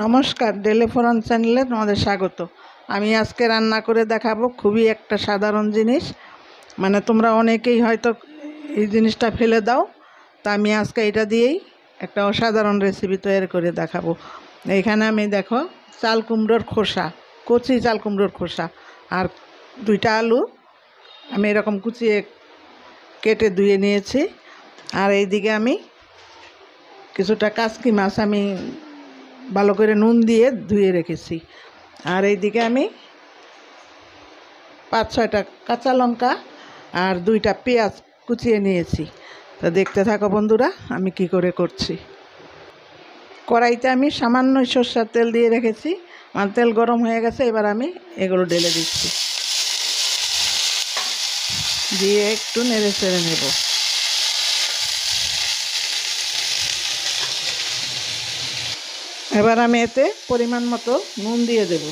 নমস্কার, ডেলি ফোরন চ্যানেলে তোমাদের স্বাগত। আমি আজকে রান্না করে দেখাবো খুবই একটা সাধারণ জিনিস, মানে তোমরা অনেকেই হয়তো এই জিনিসটা ফেলে দাও, তা আমি আজকে এটা দিয়েই একটা অসাধারণ রেসিপি তৈরি করে দেখাবো। এইখানে আমি দেখো চাল কুমড়োর খোসা, কচি চাল কুমড়োর খোসা আর 2টা আলু আমি এরকম কুচিয়ে কেটে ধুয়ে নিয়েছি। আর এইদিকে আমি কিছুটা কাসকি মাছ আমি ভালো করে নুন দিয়ে ধুয়ে রেখেছি। আর এইদিকে আমি 5-6টা কাঁচা লঙ্কা আর 2টা পেঁয়াজ কুচিয়ে নিয়েছি। তো দেখতে থাকো বন্ধুরা আমি কি করে করছি। কড়াইতে আমি সামান্য সরষের তেল দিয়ে রেখেছি, আর তেল গরম হয়ে গেছে। এবার আমি এগুলো ঢেলে দিচ্ছি, দিয়ে একটু নেড়ে চেড়ে নেব। এবার আমি এতে পরিমাণ মতো নুন দিয়ে দেব।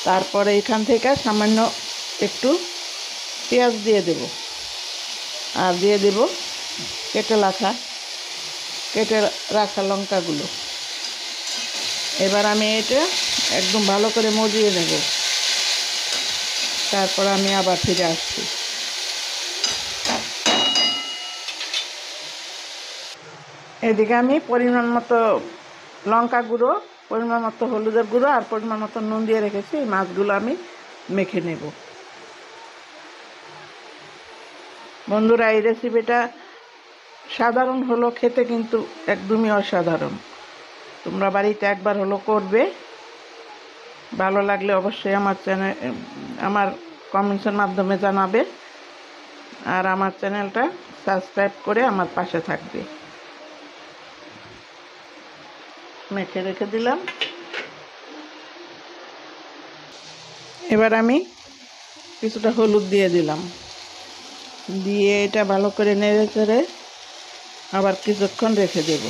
তারপরে এখান থেকে সামান্য একটু পেঁয়াজ দিয়ে দেব, আর দিয়ে দেব কেটে রাখা লঙ্কাগুলো। এবার আমি এটা একদম ভালো করে মজিয়ে নেব। তারপর আমি আবার ফিরে আসছি। এদিকে আমি পরিমাণ মতো লঙ্কা গুঁড়ো, পরিমাণ মতো হলুদের গুঁড়ো আর পরিমাণ মতো নুন দিয়ে রেখেছি। এই মাছগুলো আমি মেখে নেব। বন্ধুরা, এই রেসিপিটা সাধারণ হলো, খেতে কিন্তু একদমই অসাধারণ। তোমরা বাড়িতে একবার হলো করবে। ভালো লাগলে অবশ্যই আমার কমেন্টসের মাধ্যমে জানাবে, আর আমার চ্যানেলটা সাবস্ক্রাইব করে আমার পাশে থাকবে। মেখে রেখে দিলাম। এবার আমি কিছুটা হলুদ দিয়ে দিলাম, দিয়ে এটা ভালো করে নেড়ে চেড়ে আবার কিছুক্ষণ রেখে দেব।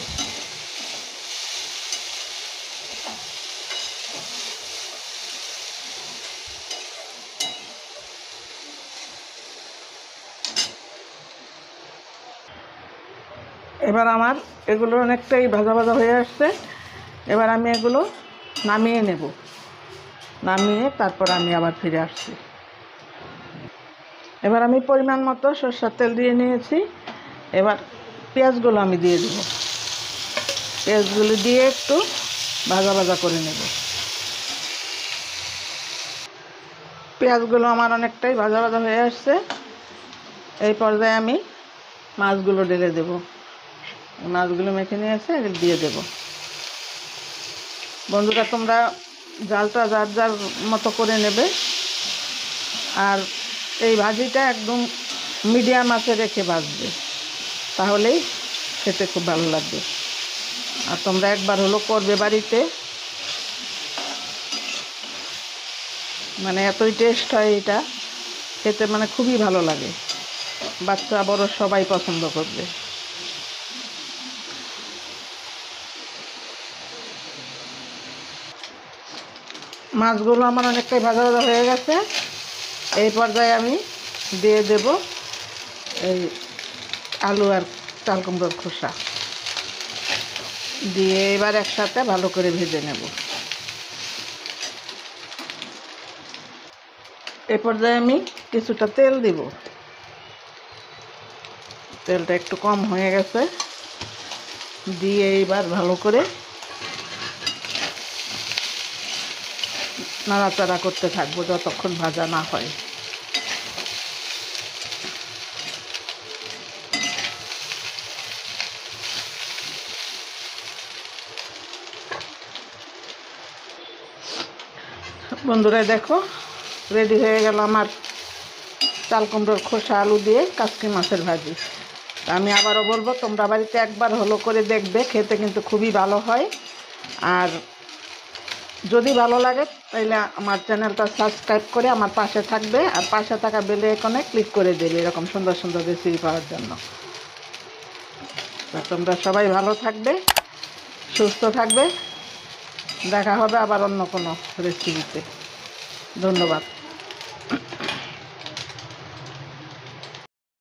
এবার আমার এগুলো অনেকটাই ভাজা ভাজা হয়ে আসছে। এবার আমি এগুলো নামিয়ে নেব, নামিয়ে তারপর আমি আবার ফিরে আসছি। এবার আমি পরিমাণ মতো সরষের তেল দিয়ে নিয়েছি। এবার পেঁয়াজগুলো আমি দিয়ে দেব। পেঁয়াজগুলো দিয়ে একটু ভাজা ভাজা করে নেব। পেঁয়াজগুলো আমার অনেকটাই ভাজা ভাজা হয়ে আসছে। এই পর্যায়ে আমি মাছগুলো ঢেলে দেব। মাছগুলো মেখে নিয়ে এসে দিয়ে দেব। বন্ধুরা, তোমরা জালটা যার যার মতো করে নেবে, আর এই ভাজিটা একদম মিডিয়াম আঁচে রেখে ভাজবে, তাহলেই খেতে খুব ভালো লাগবে। আর তোমরা একবার হলো করবে বাড়িতে, মানে এতই টেস্ট হয় এটা খেতে, মানে খুবই ভালো লাগে। বাচ্চা বড় সবাই পছন্দ করবে। মাছগুলো আমার অনেকটাই ভাজা ভাজা হয়ে গেছে। এই পর্যায়ে আমি দিয়ে দেব এই আলু আর চাল কুমড়োর খোসা দিয়ে এবার একসাথে ভালো করে ভেজে নেব। এই পর্যায়ে আমি কিছুটা তেল দিব। তেলটা একটু কম হয়ে গেছে, দিয়ে এইবার ভালো করে নাড়াচাড়া করতে থাকবো যতক্ষণ ভাজা না হয়। বন্ধুরা দেখো, রেডি হয়ে গেল আমার চাল কুমড়োর খোসা আলু দিয়ে কাসকি মাছের ভাজি। আমি আবারও বলবো, তোমরা বাড়িতে একবার হলো করে দেখবে, খেতে কিন্তু খুবই ভালো হয়। আর যদি ভালো লাগে তাহলে আমার চ্যানেলটা সাবস্ক্রাইব করে আমার পাশে থাকবে, আর পাশে থাকা বেল আইকনে ক্লিক করে দেবে এরকম সুন্দর সুন্দর রেসিপি পাওয়ার জন্য। তোমরা সবাই ভালো থাকবে, সুস্থ থাকবে। দেখা হবে আবার অন্য কোনো রেসিপিতে। ধন্যবাদ।